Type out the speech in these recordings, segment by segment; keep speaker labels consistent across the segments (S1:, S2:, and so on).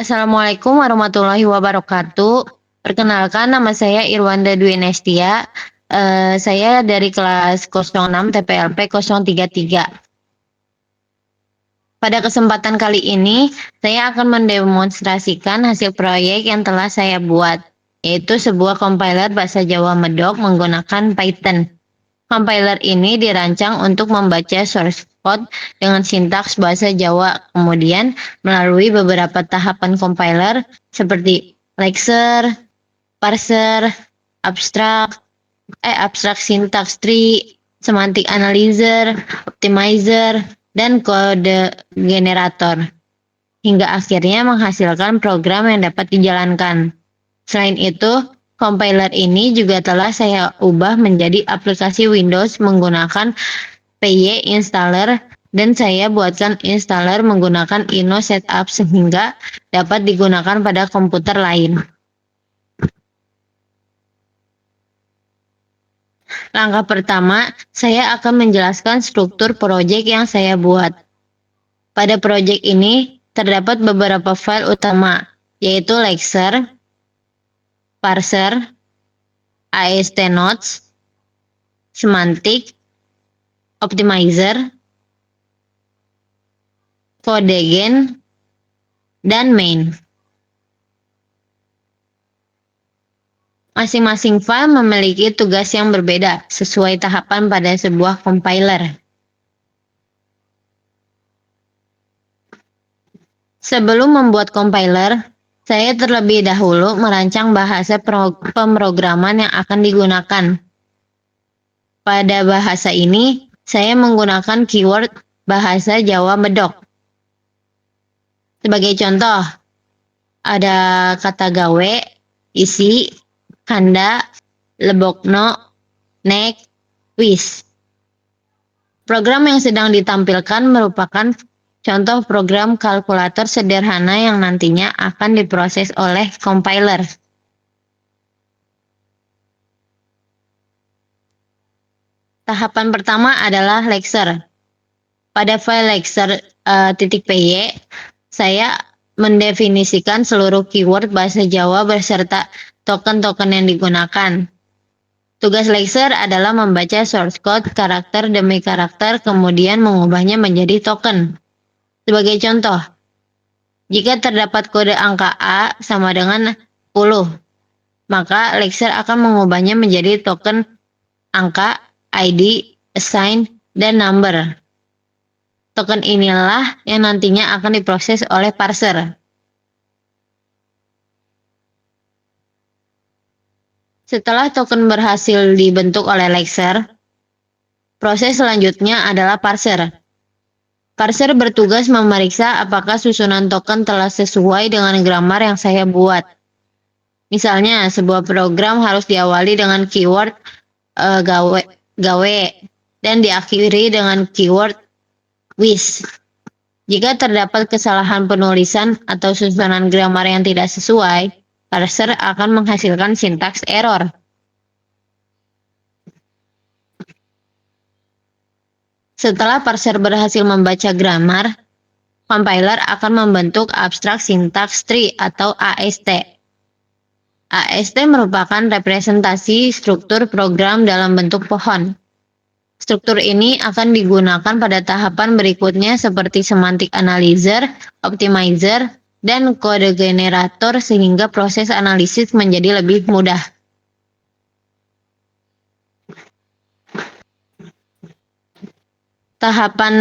S1: Assalamualaikum warahmatullahi wabarakatuh. Perkenalkan, nama saya Irwanda Dwi Nestia. Saya dari kelas 06 TPLP 033. Pada kesempatan kali ini, saya akan mendemonstrasikan hasil proyek yang telah saya buat, yaitu sebuah compiler bahasa Jawa Medok menggunakan Python. Compiler ini dirancang untuk membaca source code dengan sintaks bahasa Jawa, kemudian melalui beberapa tahapan compiler seperti lexer, parser, abstrak syntax tree, semantic analyzer, optimizer, dan kode generator, hingga akhirnya menghasilkan program yang dapat dijalankan. Selain itu, compiler ini juga telah saya ubah menjadi aplikasi Windows menggunakan PY installer, dan saya buatkan installer menggunakan Ino Setup sehingga dapat digunakan pada komputer lain. Langkah pertama, saya akan menjelaskan struktur proyek yang saya buat. Pada proyek ini terdapat beberapa file utama, yaitu lexer, parser, astnodes, semantic, optimizer, codegen, dan main. Masing-masing file memiliki tugas yang berbeda sesuai tahapan pada sebuah compiler. Sebelum membuat compiler, saya terlebih dahulu merancang bahasa pemrograman yang akan digunakan. Pada bahasa ini, saya menggunakan keyword bahasa Jawa Medok. Sebagai contoh, ada kata gawe, isi, kanda, lebokno, nek, wis. Program yang sedang ditampilkan merupakan contoh program kalkulator sederhana yang nantinya akan diproses oleh compiler. Tahapan pertama adalah lexer. Pada file lexer.py, saya mendefinisikan seluruh keyword bahasa Jawa beserta token-token yang digunakan. Tugas lexer adalah membaca source code karakter demi karakter, kemudian mengubahnya menjadi token. Sebagai contoh, jika terdapat kode angka A sama dengan 10, maka lexer akan mengubahnya menjadi token angka, ID, assign, dan number. Token inilah yang nantinya akan diproses oleh parser. Setelah token berhasil dibentuk oleh lexer, proses selanjutnya adalah parser. Parser bertugas memeriksa apakah susunan token telah sesuai dengan grammar yang saya buat. Misalnya, sebuah program harus diawali dengan keyword gawe dan diakhiri dengan keyword wis. Jika terdapat kesalahan penulisan atau susunan grammar yang tidak sesuai, parser akan menghasilkan sintaks error. Setelah parser berhasil membaca grammar, compiler akan membentuk abstrak syntax tree atau AST. AST merupakan representasi struktur program dalam bentuk pohon. Struktur ini akan digunakan pada tahapan berikutnya seperti semantic analyzer, optimizer, dan kode generator sehingga proses analisis menjadi lebih mudah. Tahapan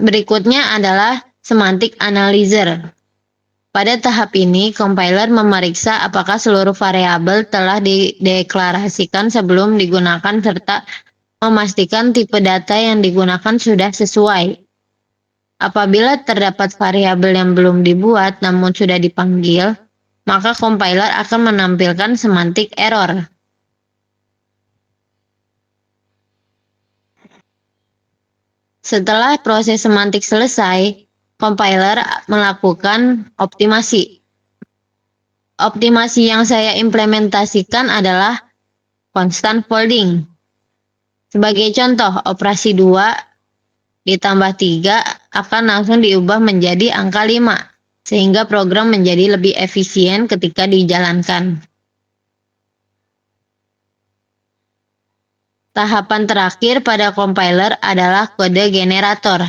S1: berikutnya adalah semantic analyzer. Pada tahap ini, compiler memeriksa apakah seluruh variabel telah dideklarasikan sebelum digunakan serta memastikan tipe data yang digunakan sudah sesuai. Apabila terdapat variabel yang belum dibuat namun sudah dipanggil, maka compiler akan menampilkan semantic error. Setelah proses semantik selesai, compiler melakukan optimasi. Optimasi yang saya implementasikan adalah constant folding. Sebagai contoh, operasi 2 ditambah 3 akan langsung diubah menjadi angka 5. sehingga program menjadi lebih efisien ketika dijalankan. Tahapan terakhir pada compiler adalah kode generator.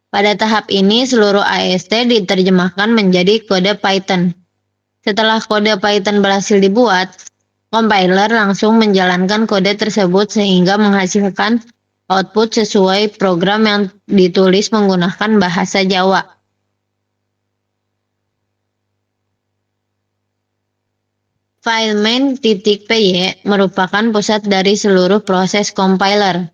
S1: Pada tahap ini, seluruh AST diterjemahkan menjadi kode Python. Setelah kode Python berhasil dibuat, compiler langsung menjalankan kode tersebut sehingga menghasilkan output sesuai program yang ditulis menggunakan bahasa Jawa. File main.py merupakan pusat dari seluruh proses compiler.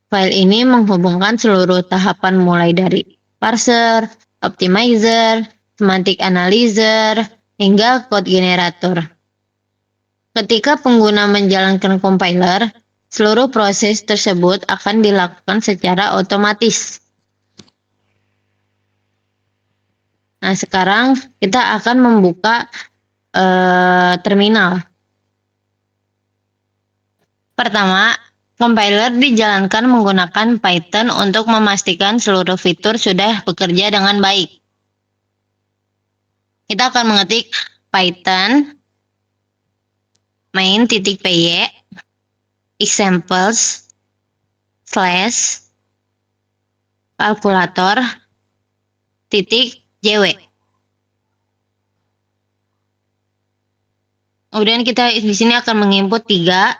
S1: File ini menghubungkan seluruh tahapan mulai dari parser, optimizer, semantic analyzer, hingga code generator. Ketika pengguna menjalankan compiler, seluruh proses tersebut akan dilakukan secara otomatis. Nah, sekarang kita akan membuka terminal. Pertama, compiler dijalankan menggunakan Python untuk memastikan seluruh fitur sudah bekerja dengan baik. Kita akan mengetik Python main.py examples / kalkulator .jw. Kemudian kita di sini akan menginput 3,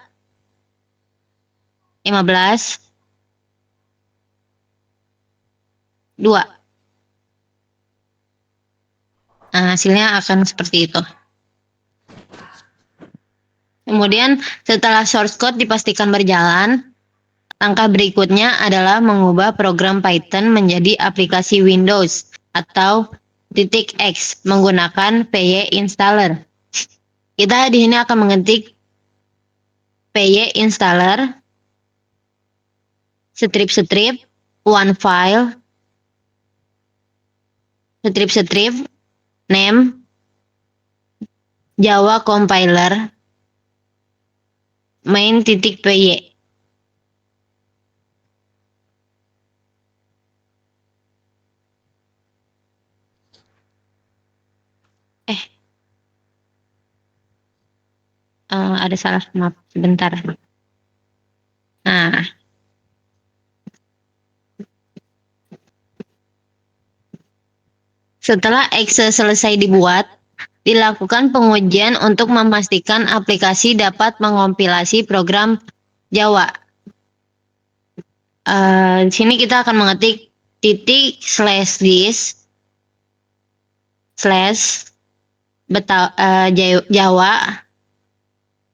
S1: 15, 2. Nah, hasilnya akan seperti itu. Kemudian setelah source code dipastikan berjalan, langkah berikutnya adalah mengubah program Python menjadi aplikasi Windows atau .x menggunakan py installer. Kita di sini akan mengetik py installer strip one file strip name Java compiler main.py. Ada salah, maaf, sebentar. Nah, setelah exe selesai dibuat, dilakukan pengujian untuk memastikan aplikasi dapat mengompilasi program Java. Di sini kita akan mengetik //Java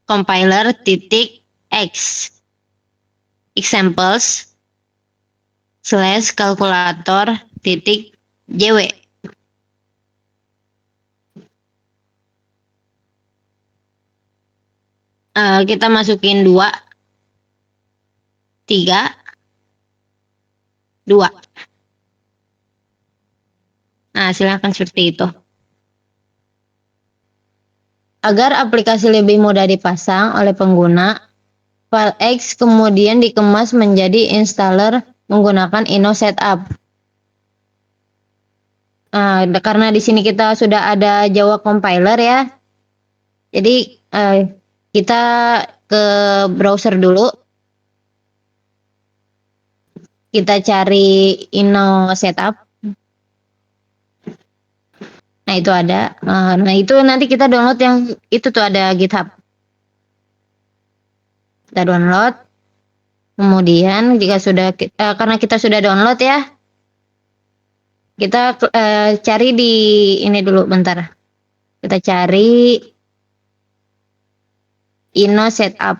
S1: compiler .x examples /kalkulator .jw. Kita masukin 2, 3, 2. Nah, hasilnya akan seperti itu. Agar aplikasi lebih mudah dipasang oleh pengguna, file X kemudian dikemas menjadi installer menggunakan inosetup. Karena di sini kita sudah ada Java compiler ya, jadi kita ke browser dulu. Kita cari inosetup. Nah, itu ada. Nah, itu nanti kita download yang itu tuh, ada GitHub. Kita download. Kemudian jika sudah karena kita sudah download ya, kita cari di ini dulu bentar. Kita cari inosetup.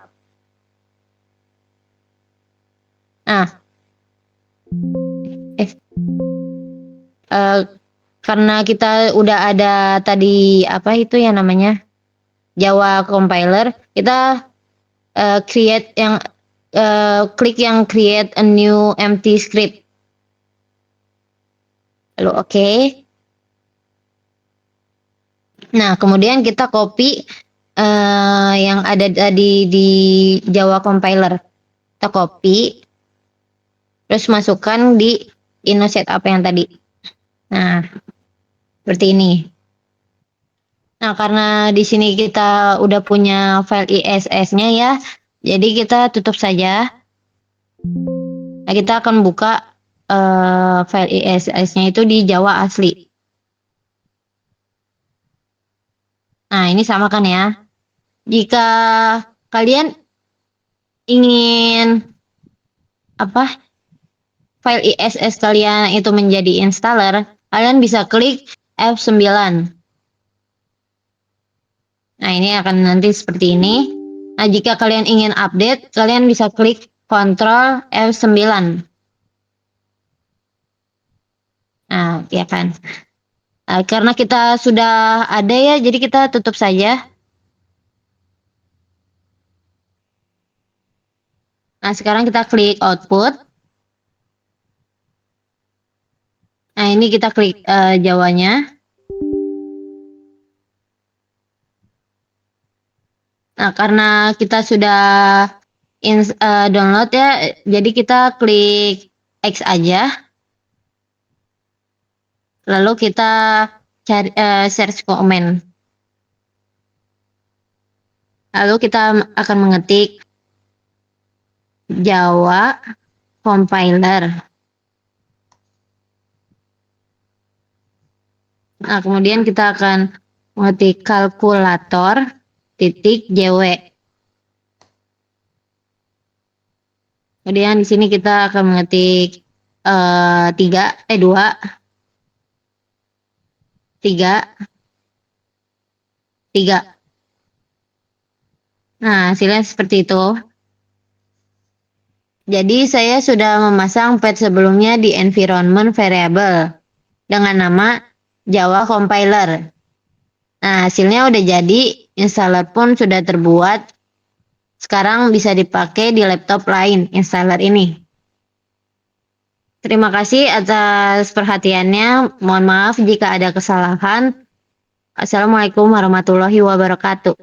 S1: Nah, karena kita udah ada tadi apa itu ya namanya Java compiler, kita create yang klik yang create a new empty script. Lalu oke. Nah, kemudian kita copy yang ada tadi di Java compiler. Kita copy, terus masukkan di inosetup yang tadi. Nah, seperti ini. Nah, karena di sini kita udah punya file ISS-nya ya, jadi kita tutup saja. Nah, kita akan buka file ISS-nya itu di Java asli. Nah, ini sama kan ya. Jika kalian ingin apa file ISS kalian itu menjadi installer, kalian bisa klik F9. Nah, ini akan nanti seperti ini. Nah, jika kalian ingin update, kalian bisa klik Ctrl F9. Nah, ya kan. Karena kita sudah ada ya, jadi kita tutup saja. Nah, sekarang kita klik output. Nah, ini kita klik Jawanya. Nah, karena kita sudah download ya, jadi kita klik X aja. Lalu kita cari search comment. Lalu kita akan mengetik Java compiler. Nah, kemudian kita akan mengetik kalkulator titik JW. Kemudian di sini kita akan mengetik 2, 3, 3. Nah, hasilnya seperti itu. Jadi saya sudah memasang pad sebelumnya di environment variable dengan nama Java compiler. Nah, hasilnya udah jadi, installer pun sudah terbuat. Sekarang bisa dipakai di laptop lain, installer ini. Terima kasih atas perhatiannya. Mohon maaf jika ada kesalahan. Assalamualaikum warahmatullahi wabarakatuh.